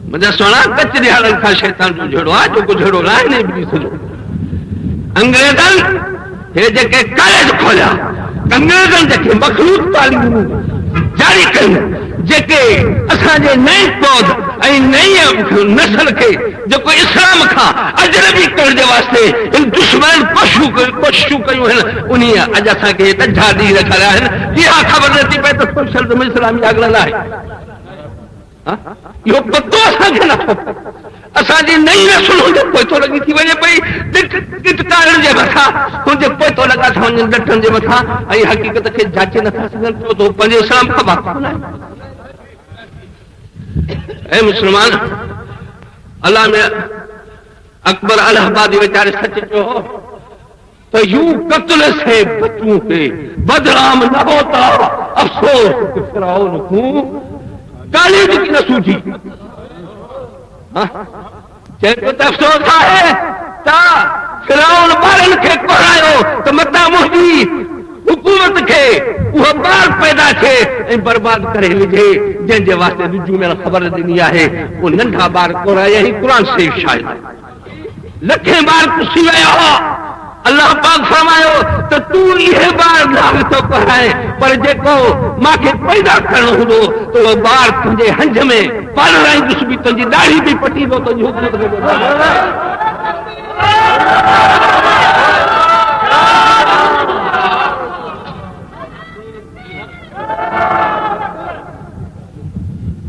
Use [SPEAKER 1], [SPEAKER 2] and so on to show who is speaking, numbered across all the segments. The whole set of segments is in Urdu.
[SPEAKER 1] مجھے سونا کچھ حالت کا شیطان جو جھڑو آ جو کو جھڑو رہا ہے نہیں سجو انگریزن یہ جے کالج کھولا انگریزن جے مخلوط تعلیم جاری کریں جے اساں نئے پود نئی نسل کے جو کوئی اسلام کھا اجنبی کرنے واسطے ان دشمن کوششوں کیوں ہیں انہیں اج اساں کے جھاڑی رکھا رہا ہے یہ خبر رہتی پہ تو سوشل اسلامی اگلا نہ ہے یہ پتو اساں کے نہ اساں جی نئی نسل ہوں کوئی تو لگی تھی وجہ پئی کارن جے متھا ان جے پوتو لگا تھا ان ڈٹن جے متھا ای حقیقت کے جاچے نہ تھا سگن تو پنجے اسلام کا واقعہ نہ اے مسلمان اللہ میں اکبر الہ آبادی بیچارے سچ جو ہو تو یوں قتل سے بچوں کے بدنام نہ ہوتا افسوس کہ فرعون کو کالج کی نہ سوجی چاہے تو افسوس ہے تا فرعون بارن کے پڑھایو تو متا مہدی حکومت کے وہ بار پیدا تھے برباد کرے لجے جن جے واسطے رجوع میں خبر دینی ہے وہ ننھا بار کو رہا یہی قرآن سے شاید لکھیں بار کسی آیا ہو اللہ پاک فرمایو تو تو یہ بار لاغ تو پڑھائے پر جے کو ماں کے پیدا کرنا ہو تو وہ بار تجھے ہنج میں پڑھ رہی جس بھی تجھے داڑھی بھی پٹی دو تو حکومت کے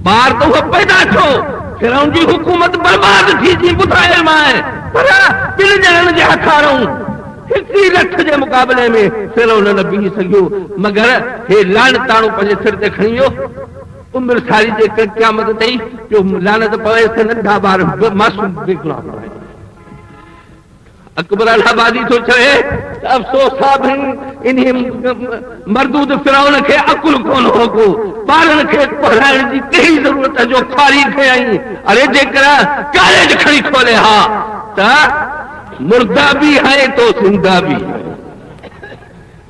[SPEAKER 1] بار تو وہ پیدا چھو پھر ان کی حکومت برباد تھی جی بتائے مائیں پر پل جنن جے ہتھا رہوں ہکی لکھ جے مقابلے میں پھر انہوں نے بھی سکیو مگر یہ لانتانو پنجے سر تے کھڑیو عمر ساری جے قیامت تئی جو لعنت پوے سے ننھا بار معصوم بے گناہ پڑے اکبر الہ آبادی تو چاہے افسوس صاحب انہیں مردود فرعون کے عقل کون ہو کو بارن کے پڑھائن کی کئی ضرورت ہے جو کھاری کھے آئی ارے جے کرا کالج کھڑی کھولے ہاں تا مردہ بھی ہے تو زندہ بھی ہے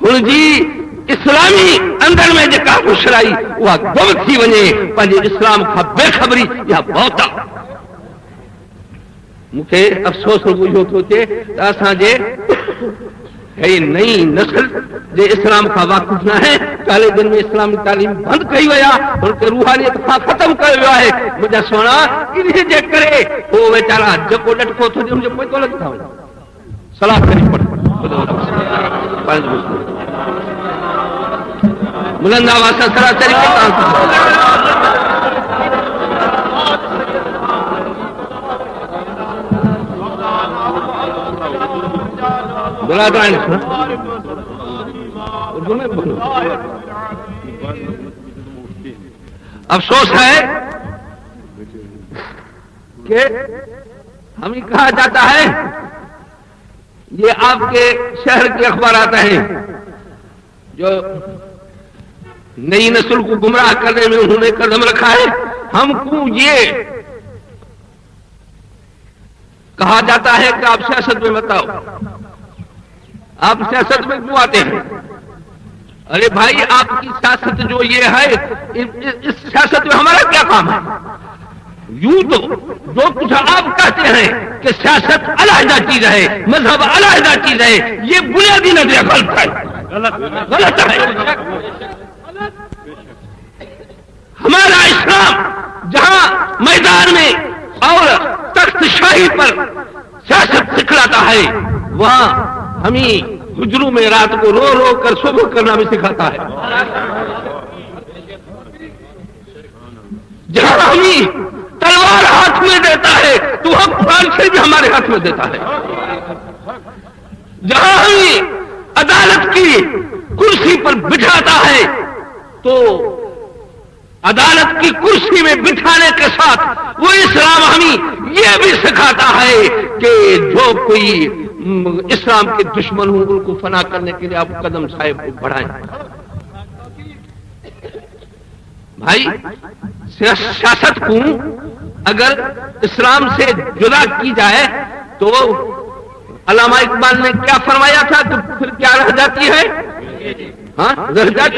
[SPEAKER 1] ہن جی اسلامی اندر میں جے کا خوشرائی وہ گم تھی ونے پنجے اسلام کا بے خبری یا بہتا مجھے افسوس ہو تھے اساں جے ہے نئی نسل جے اسلام کا واقف نہ ہے کالے دن میں اسلامی تعلیم بند کئی ویا ان کے روحانیت ختم کر ویا ہے مجھے سونا انہیں جے کرے وہ بیچارہ جکو لٹکو تھو ان جو کوئی تو لگتا ہو صلاح کری پڑھ ملندا واسا سراسری کے کام افسوس ہے کہ ہمیں کہا جاتا ہے یہ آپ کے شہر کے اخبارات ہیں جو نئی نسل کو گمراہ کرنے میں انہوں نے قدم رکھا ہے ہم کو یہ کہا جاتا ہے کہ آپ سیاست میں مت آؤ آپ سیاست میں کیوں آتے ہیں ارے بھائی آپ کی سیاست جو یہ ہے اس سیاست میں ہمارا کیا کام ہے یوں تو جو کچھ آپ کہتے ہیں کہ سیاست علیحدہ چیز ہے مذہب علیحدہ چیز ہے یہ بنیادی نظر غلط ہے غلط ہے ہمارا اسلام جہاں میدان میں اور تخت شاہی پر سیاست سکھلاتا ہے وہاں ہمیں حجروں میں رات کو رو رو کر صبح کرنا بھی سکھاتا ہے جہاں ہمیں تلوار ہاتھ میں دیتا ہے تو ہم قرآن سے بھی ہمارے ہاتھ میں دیتا ہے جہاں ہمیں عدالت کی کرسی پر بٹھاتا ہے تو عدالت کی کرسی میں بٹھانے کے ساتھ وہ اسلام ہمیں یہ بھی سکھاتا ہے کہ جو کوئی اسلام کے دشمن ہوں ان کو فنا کرنے کے لیے آپ قدم صاحب کو بڑھائیں بھائی سیاست کو اگر اسلام سے جدا کی جائے تو علامہ اقبال نے کیا فرمایا تھا تو پھر کیا رہ جاتی ہے ہاں رہ جاتی